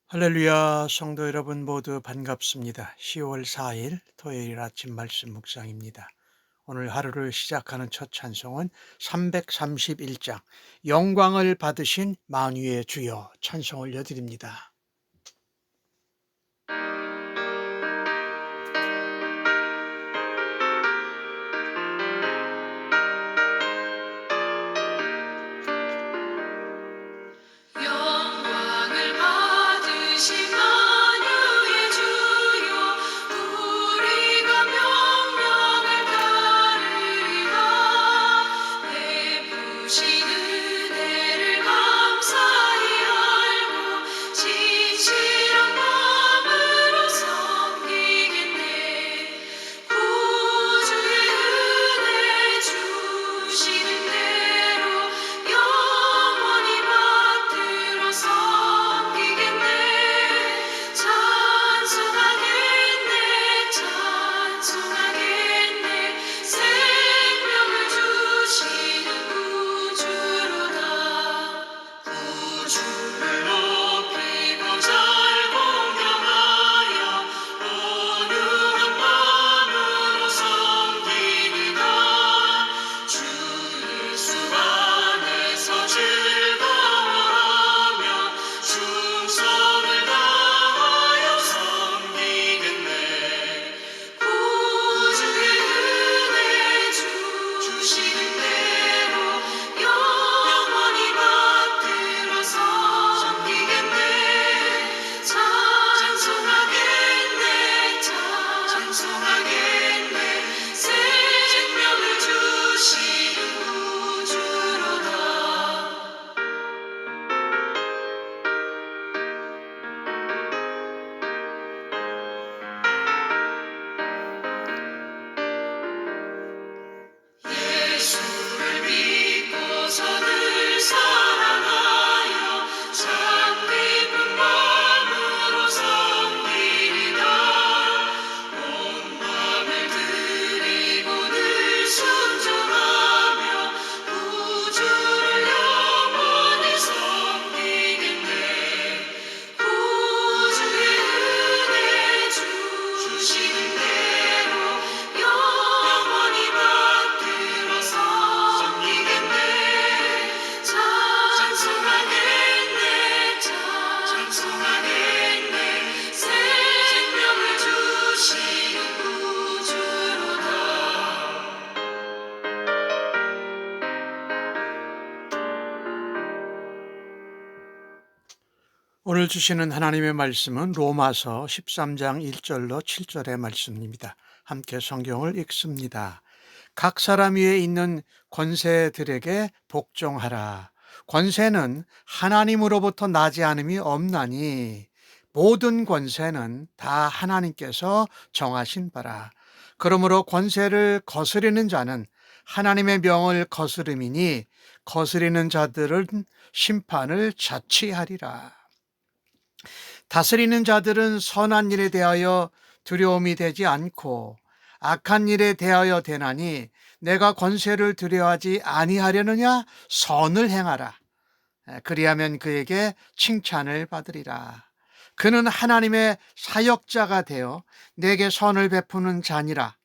할렐루야, 성도 여러분 모두 반갑습니다. 10월 4일 토요일 아침 말씀 묵상입니다. 오늘 하루를 시작하는 첫 찬송은 331장 영광을 받으신 만유의 주여 찬송 올려드립니다. 영광을 받으신 만유의 주여 우리가 명령을 따르리라. 베푸신 은혜를 감사히 알고 진실한 마음으로 섬기겠네. 구주의 은혜 주시는 대로 영원히 받들어 섬기겠네. 찬송하겠네. 찬송하겠네. 생명을 주시는 구주로다. 구주를 높이고 잘 공경하여 온유한 마음으로 섬기리라. 주 예수 안에서 즐거워하며 충성을 다하여 섬기겠네. 구주의 은혜 주시는 대로 영원히 받들어 섬기겠네. 찬송하겠네. 찬송하겠네. 생명을 주시는 구주로다. 예수를 믿고서 늘 사랑하여 참 깊은 마음으로 섬기리라. 온 마음을 드리고 늘 순종하며 구주를 영원히 섬기겠네. 구주의 은혜 주시는 대로 영원히 받들어 섬기겠네. 찬송하겠네. 찬송하겠네. 생명을 주시는 구주로다. 오늘 주시는 하나님의 말씀은 로마서 13장 1절로 7절의 말씀입니다. 함께 성경을 읽습니다. 각 사람 위에 있는 권세들에게 복종하라. 권세는 하나님으로부터 나지 않음이 없나니 모든 권세는 다 하나님께서 정하신 바라. 그러므로 권세를 거스리는 자는 하나님의 명을 거스름이니 거스리는 자들은 심판을 자취하리라. 다스리는 자들은 선한 일에 대하여 두려움이 되지 않고 악한 일에 대하여 되나니 내가 권세를 두려워하지 아니하려느냐? 선을 행하라. 그리하면 그에게 칭찬을 받으리라. 그는 하나님의 사역자가 되어 내게 선을 베푸는 자니라.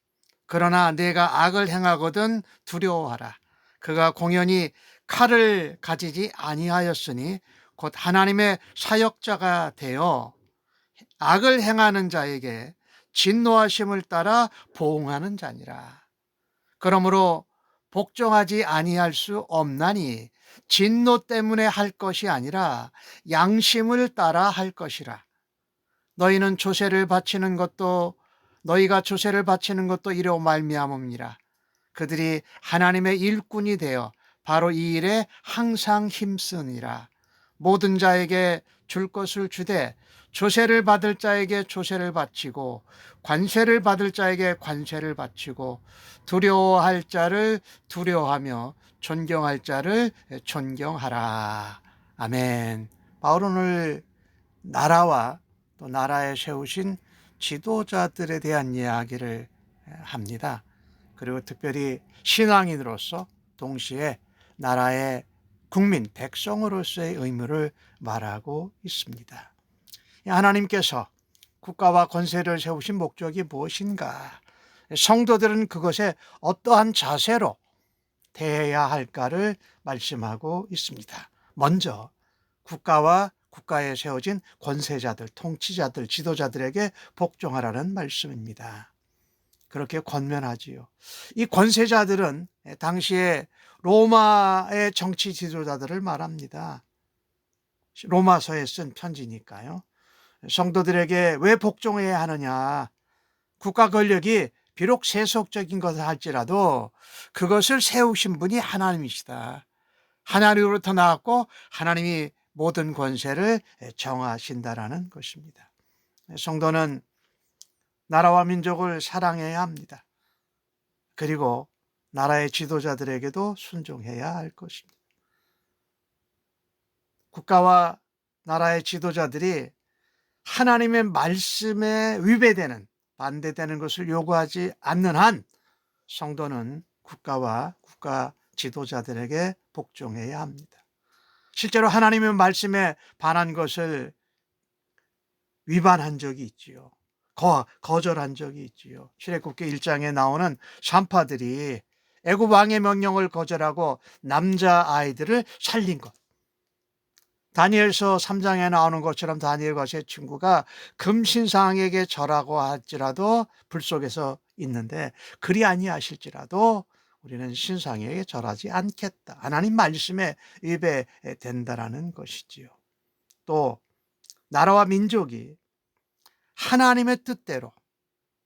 그러나 내가 악을 행하거든 두려워하라. 그가 공연히 칼을 가지지 아니하였으니 곧 하나님의 사역자가 되어 악을 행하는 자에게 진노하심을 따라 보응하는 자니라. 그러므로 복종하지 아니할 수 없나니 진노 때문에 할 것이 아니라 양심을 따라 할 것이라. 너희가 조세를 바치는 것도 이로 말미암음이라. 그들이 하나님의 일꾼이 되어 바로 이 일에 항상 힘쓰니라. 모든 자에게 줄 것을 주되 조세를 받을 자에게 조세를 바치고 관세를 받을 자에게 관세를 바치고 두려워할 자를 두려워하며 존경할 자를 존경하라. 아멘. 바울은 오늘 나라와 또 나라에 세우신 지도자들에 대한 이야기를 합니다. 그리고 특별히 신앙인으로서 동시에 나라의 국민, 백성으로서의 의무를 말하고 있습니다. 하나님께서 국가와 권세를 세우신 목적이 무엇인가? 성도들은 그것에 어떠한 자세로 대해야 할까를 말씀하고 있습니다. 먼저 국가와 국가에 세워진 권세자들, 통치자들, 지도자들에게 복종하라는 말씀입니다. 그렇게 권면하지요. 이 권세자들은 당시에 로마의 정치 지도자들을 말합니다. 로마서에 쓴 편지니까요. 성도들에게 왜 복종해야 하느냐? 국가 권력이 비록 세속적인 것을 할지라도 그것을 세우신 분이 하나님이시다. 하나님으로부터 나왔고 하나님이 모든 권세를 정하신다라는 것입니다. 성도는 나라와 민족을 사랑해야 합니다. 그리고 나라의 지도자들에게도 순종해야 할 것입니다. 국가와 나라의 지도자들이 하나님의 말씀에 위배되는, 반대되는 것을 요구하지 않는 한 성도는 국가와 국가 지도자들에게 복종해야 합니다. 실제로 하나님의 말씀에 반한 것을 위반한 적이 있지요. 거절한 적이 있지요. 출애굽기 1장에 나오는 산파들이 애굽 왕의 명령을 거절하고 남자 아이들을 살린 것. 다니엘서 3장에 나오는 것처럼 다니엘과 세 친구가 금신상에게 절하고 할지라도 불 속에서 있는데 그리 아니하실지라도 우리는 신상에게 절하지 않겠다. 하나님 말씀에 위배된다라는 것이지요. 또 나라와 민족이 하나님의 뜻대로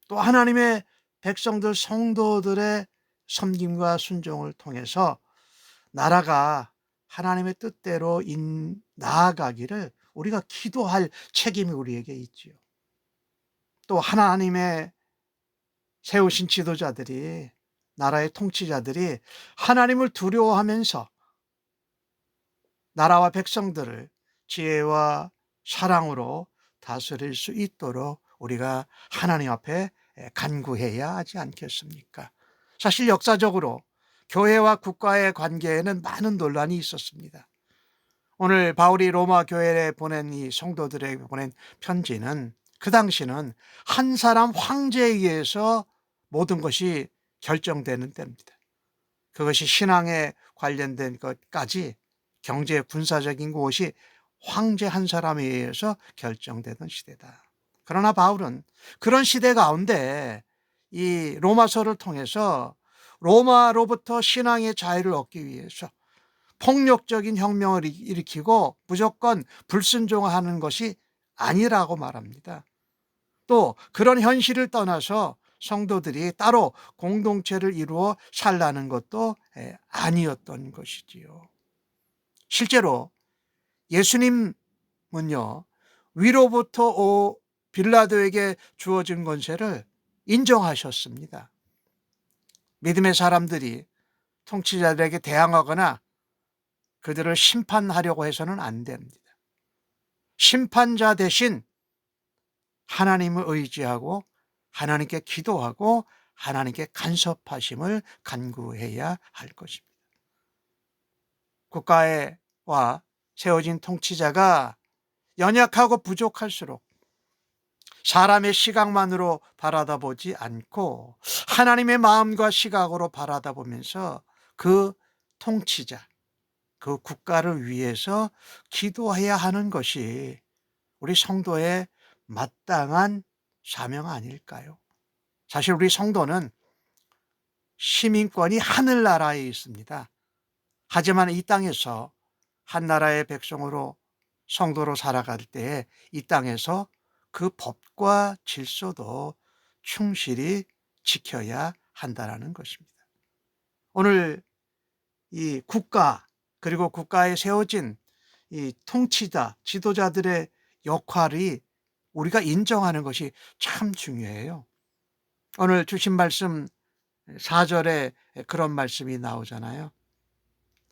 또 하나님의 백성들 성도들의 섬김과 순종을 통해서 나라가 하나님의 뜻대로 나아가기를 우리가 기도할 책임이 우리에게 있지요. 또 하나님의 세우신 지도자들이, 나라의 통치자들이 하나님을 두려워하면서 나라와 백성들을 지혜와 사랑으로 다스릴 수 있도록 우리가 하나님 앞에 간구해야 하지 않겠습니까? 사실 역사적으로 교회와 국가의 관계에는 많은 논란이 있었습니다. 오늘 바울이 로마 교회에 보낸 이 성도들에게 보낸 편지는 그 당시는 한 사람 황제에 의해서 모든 것이 결정되는 때입니다. 그것이 신앙에 관련된 것까지 경제 군사적인 것이 황제 한 사람에 의해서 결정되던 시대다. 그러나 바울은 그런 시대 가운데 이 로마서를 통해서 로마로부터 신앙의 자유를 얻기 위해서 폭력적인 혁명을 일으키고 무조건 불순종하는 것이 아니라고 말합니다. 또 그런 현실을 떠나서 성도들이 따로 공동체를 이루어 살라는 것도 아니었던 것이지요. 실제로 예수님은요, 위로부터 빌라도에게 주어진 권세를 인정하셨습니다. 믿음의 사람들이 통치자들에게 대항하거나 그들을 심판하려고 해서는 안 됩니다. 심판자 대신 하나님을 의지하고 하나님께 기도하고 하나님께 간섭하심을 간구해야 할 것입니다. 국가와 세워진 통치자가 연약하고 부족할수록 사람의 시각만으로 바라다보지 않고 하나님의 마음과 시각으로 바라다보면서 그 통치자, 그 국가를 위해서 기도해야 하는 것이 우리 성도의 마땅한 사명 아닐까요? 사실 우리 성도는 시민권이 하늘나라에 있습니다. 하지만 이 땅에서 한 나라의 백성으로 성도로 살아갈 때에 이 땅에서 그 법과 질서도 충실히 지켜야 한다는 것입니다. 오늘 이 국가 그리고 국가에 세워진 이 통치자, 지도자들의 역할이 우리가 인정하는 것이 참 중요해요. 오늘 주신 말씀 4절에 그런 말씀이 나오잖아요.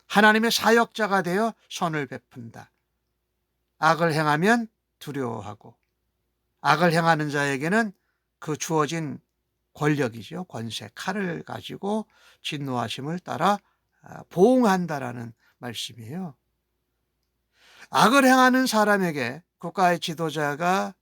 하나님의 사역자가 되어 선을 베푼다. 악을 행하면 두려워하고 악을 행하는 자에게는 그 주어진 권력이죠. 권세, 칼을 가지고 진노하심을 따라 보응한다라는 말씀이에요. 악을 행하는 사람에게 국가의 지도자가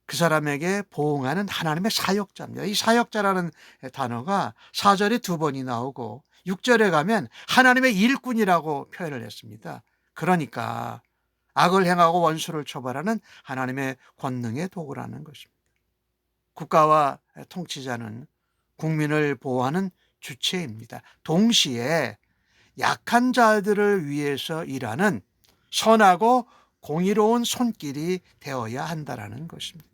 그 사람에게 보응하는 하나님의 사역자입니다. 이 사역자라는 단어가 4절에 2번이 나오고 6절에 가면 하나님의 일꾼이라고 표현을 했습니다. 그러니까 악을 행하고 원수를 처벌하는 하나님의 권능의 도구라는 것입니다. 국가와 통치자는 국민을 보호하는 주체입니다. 동시에 약한 자들을 위해서 일하는 선하고 공의로운 손길이 되어야 한다는 것입니다.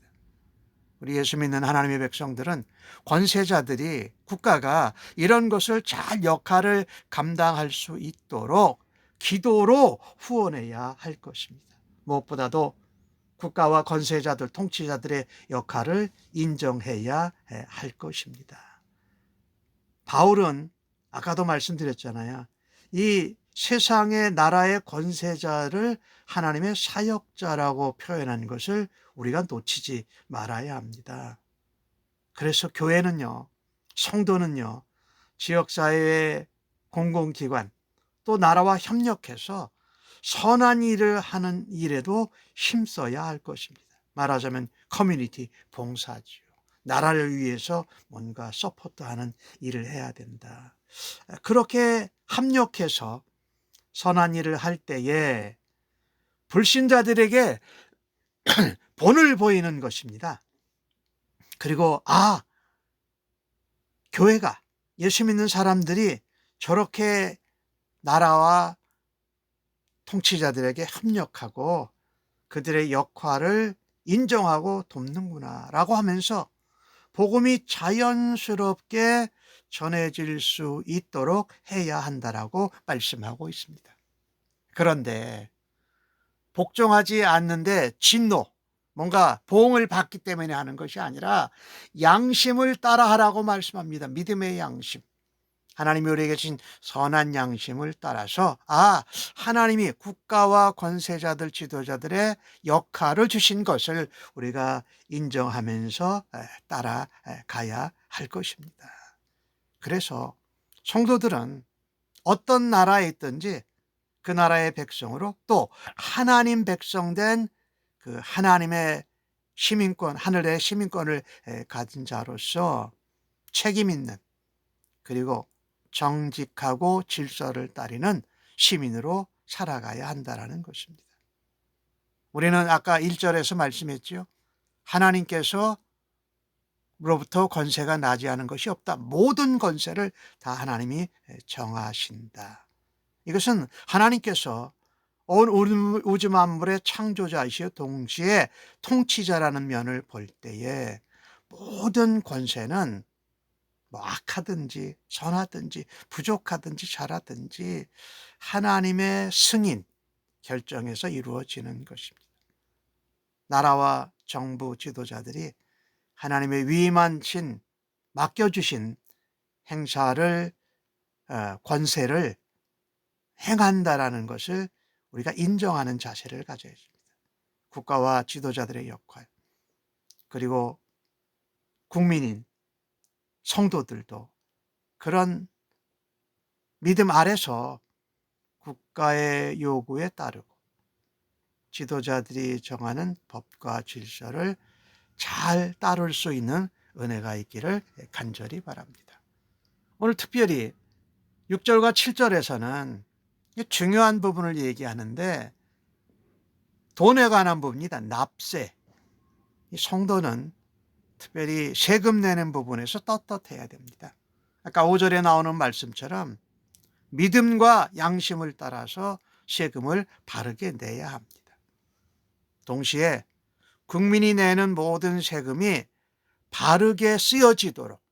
우리 예수 믿는 하나님의 백성들은 권세자들이 국가가 이런 것을 잘 역할을 감당할 수 있도록 기도로 후원해야 할 것입니다. 무엇보다도 국가와 권세자들, 통치자들의 역할을 인정해야 할 것입니다. 바울은 아까도 말씀드렸잖아요. 이 세상의 나라의 권세자를 하나님의 사역자라고 표현한 것을 우리가 놓치지 말아야 합니다. 그래서 교회는요, 성도는요, 지역사회의 공공기관, 또 나라와 협력해서 선한 일을 하는 일에도 힘써야 할 것입니다. 말하자면 커뮤니티 봉사지요. 나라를 위해서 뭔가 서포트하는 일을 해야 된다. 그렇게 합력해서 선한 일을 할 때에 불신자들에게 본을 보이는 것입니다. 그리고 교회가, 예수 믿는 사람들이 저렇게 나라와 통치자들에게 협력하고 그들의 역할을 인정하고 돕는구나 라고 하면서 복음이 자연스럽게 전해질 수 있도록 해야 한다라고 말씀하고 있습니다. 그런데 복종하지 않는데 진노, 뭔가 보응을 받기 때문에 하는 것이 아니라 양심을 따라하라고 말씀합니다. 믿음의 양심. 하나님이 우리에게 주신 선한 양심을 따라서 하나님이 국가와 권세자들, 지도자들의 역할을 주신 것을 우리가 인정하면서 따라가야 할 것입니다. 그래서 성도들은 어떤 나라에 있든지 그 나라의 백성으로 또 하나님 백성된 그 하나님의 시민권, 하늘의 시민권을 가진 자로서 책임 있는, 그리고 정직하고 질서를 따르는 시민으로 살아가야 한다는 것입니다. 우리는 아까 1절에서 말씀했죠. 하나님께서 로부터 권세가 나지 않은 것이 없다. 모든 권세를 다 하나님이 정하신다. 이것은 하나님께서 온 우주 만물의 창조자이시여 동시에 통치자라는 면을 볼 때에 모든 권세는 악하든지 선하든지 부족하든지 잘하든지 하나님의 승인 결정에서 이루어지는 것입니다. 나라와 정부 지도자들이 하나님의 위임하신 맡겨주신 행사를 권세를 행한다라는 것을 우리가 인정하는 자세를 가져야 합니다. 국가와 지도자들의 역할, 그리고 국민인 성도들도 그런 믿음 아래서 국가의 요구에 따르고 지도자들이 정하는 법과 질서를 잘 따를 수 있는 은혜가 있기를 간절히 바랍니다. 오늘 특별히 6절과 7절에서는 중요한 부분을 얘기하는데 돈에 관한 부분이다. 납세. 성도는 특별히 세금 내는 부분에서 떳떳해야 됩니다. 아까 5절에 나오는 말씀처럼 믿음과 양심을 따라서 세금을 바르게 내야 합니다. 동시에 국민이 내는 모든 세금이 바르게 쓰여지도록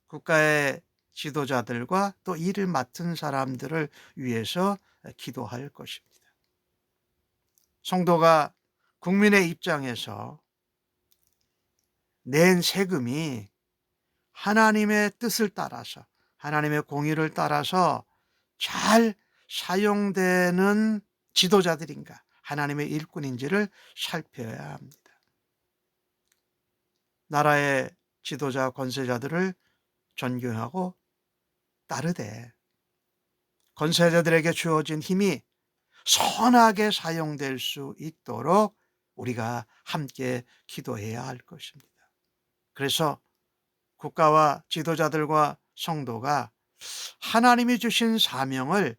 국가의 지도자들과 또 일을 맡은 사람들을 위해서 기도할 것입니다. 성도가 국민의 입장에서 낸 세금이 하나님의 뜻을 따라서, 하나님의 공의를 따라서 잘 사용되는 지도자들인가, 하나님의 일꾼인지를 살펴야 합니다. 나라의 지도자, 권세자들을 존경하고 따르되 권세자들에게 주어진 힘이 선하게 사용될 수 있도록 우리가 함께 기도해야 할 것입니다. 그래서 국가와 지도자들과 성도가 하나님이 주신 사명을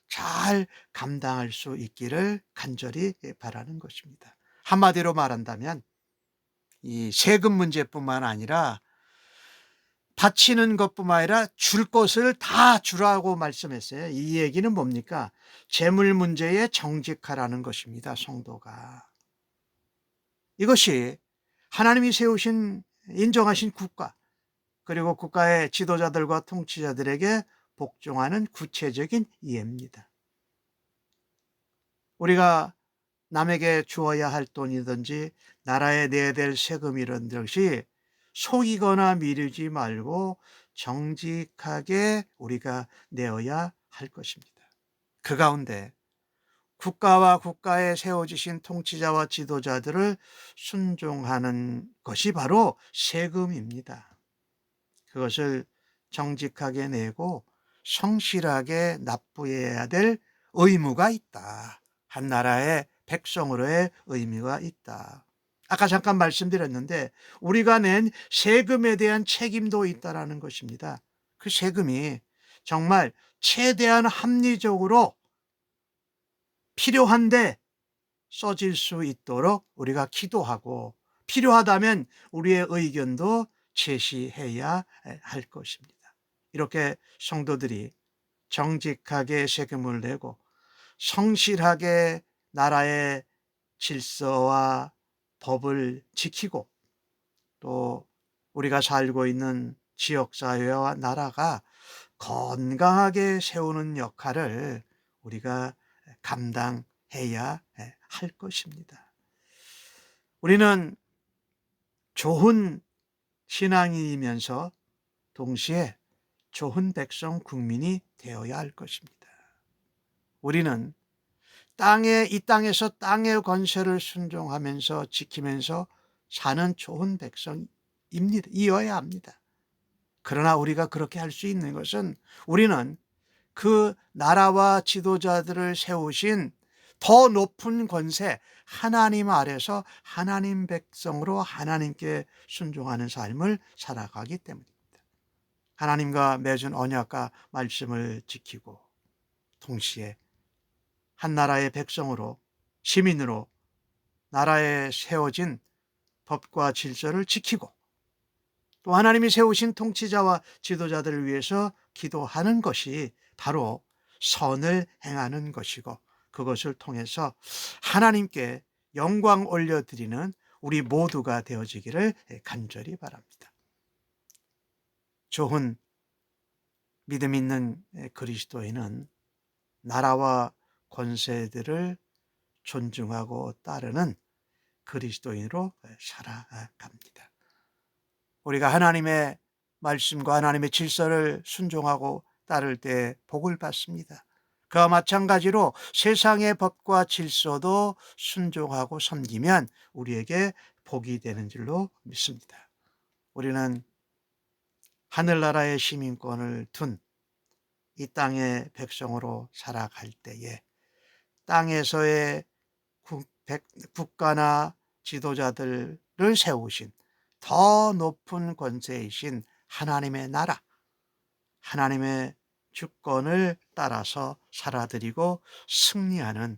잘 감당할 수 있기를 간절히 바라는 것입니다. 한마디로 말한다면 이 세금 문제뿐만 아니라 바치는 것뿐만 아니라 줄 것을 다 주라고 말씀했어요. 이 얘기는 뭡니까? 재물 문제에 정직하라는 것입니다. 성도가. 이것이 하나님이 세우신 인정하신 국가, 그리고 국가의 지도자들과 통치자들에게 복종하는 구체적인 이해입니다. 우리가 남에게 주어야 할 돈이든지 나라에 내야 될 세금 이런 것이 속이거나 미루지 말고 정직하게 우리가 내어야 할 것입니다. 그 가운데 국가와 국가에 세워지신 통치자와 지도자들을 순종하는 것이 바로 세금입니다. 그것을 정직하게 내고 성실하게 납부해야 될 의무가 있다. 한 나라의 백성으로의 의미가 있다. 아까 잠깐 말씀드렸는데 우리가 낸 세금에 대한 책임도 있다라는 것입니다. 그 세금이 정말 최대한 합리적으로 필요한데 써질 수 있도록 우리가 기도하고 필요하다면 우리의 의견도 제시해야 할 것입니다. 이렇게 성도들이 정직하게 세금을 내고 성실하게 나라의 질서와 법을 지키고 또 우리가 살고 있는 지역사회와 나라가 건강하게 세우는 역할을 우리가 감당해야 할 것입니다. 우리는 좋은 신앙이면서 동시에 좋은 백성 국민이 되어야 할 것입니다. 우리는 이 땅에서 땅의 권세를 순종하면서 지키면서 사는 좋은 백성입니다. 이어야 합니다. 그러나 우리가 그렇게 할 수 있는 것은 우리는 그 나라와 지도자들을 세우신 더 높은 권세 하나님 아래서 하나님 백성으로 하나님께 순종하는 삶을 살아가기 때문입니다. 하나님과 맺은 언약과 말씀을 지키고 동시에 한 나라의 백성으로 시민으로 나라에 세워진 법과 질서를 지키고 또 하나님이 세우신 통치자와 지도자들을 위해서 기도하는 것이 바로 선을 행하는 것이고 그것을 통해서 하나님께 영광 올려드리는 우리 모두가 되어지기를 간절히 바랍니다. 좋은 믿음 있는 그리스도인은 나라와 권세들을 존중하고 따르는 그리스도인으로 살아갑니다. 우리가 하나님의 말씀과 하나님의 질서를 순종하고 따를 때 복을 받습니다. 그와 마찬가지로 세상의 법과 질서도 순종하고 섬기면 우리에게 복이 되는 줄로 믿습니다. 우리는 하늘나라의 시민권을 둔 이 땅의 백성으로 살아갈 때에 땅에서의 국가나 지도자들을 세우신 더 높은 권세이신 하나님의 나라, 하나님의 주권을 따라서 살아드리고 승리하는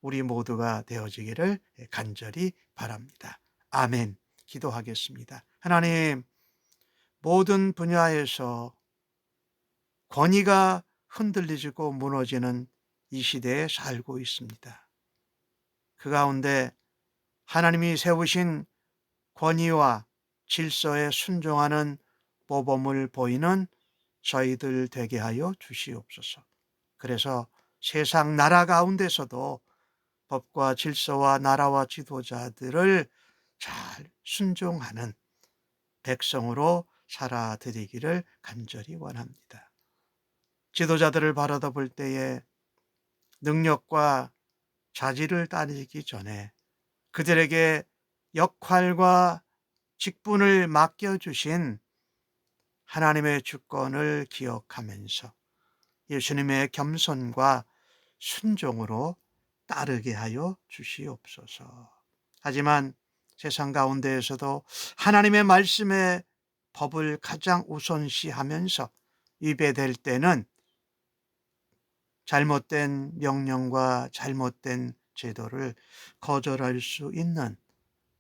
우리 모두가 되어지기를 간절히 바랍니다. 아멘. 기도하겠습니다. 하나님, 모든 분야에서 권위가 흔들리고 무너지는 이 시대에 살고 있습니다. 그 가운데 하나님이 세우신 권위와 질서에 순종하는 모범을 보이는 저희들 되게 하여 주시옵소서. 그래서 세상 나라 가운데서도 법과 질서와 나라와 지도자들을 잘 순종하는 백성으로 살아드리기를 간절히 원합니다. 지도자들을 바라다 볼 때에 능력과 자질을 따지기 전에 그들에게 역할과 직분을 맡겨주신 하나님의 주권을 기억하면서 예수님의 겸손과 순종으로 따르게 하여 주시옵소서. 하지만 세상 가운데에서도 하나님의 말씀의 법을 가장 우선시하면서 위배될 때는 잘못된 명령과 잘못된 제도를 거절할 수 있는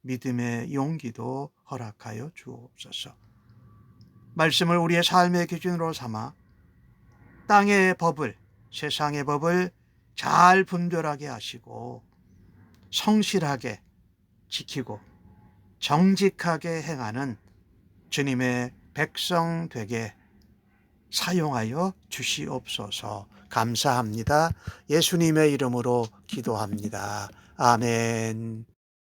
믿음의 용기도 허락하여 주옵소서. 말씀을 우리의 삶의 기준으로 삼아 땅의 법을, 세상의 법을 잘 분별하게 하시고 성실하게 지키고 정직하게 행하는 주님의 백성 되게 사용하여 주시옵소서. 감사합니다. 예수님의 이름으로 기도합니다. 아멘.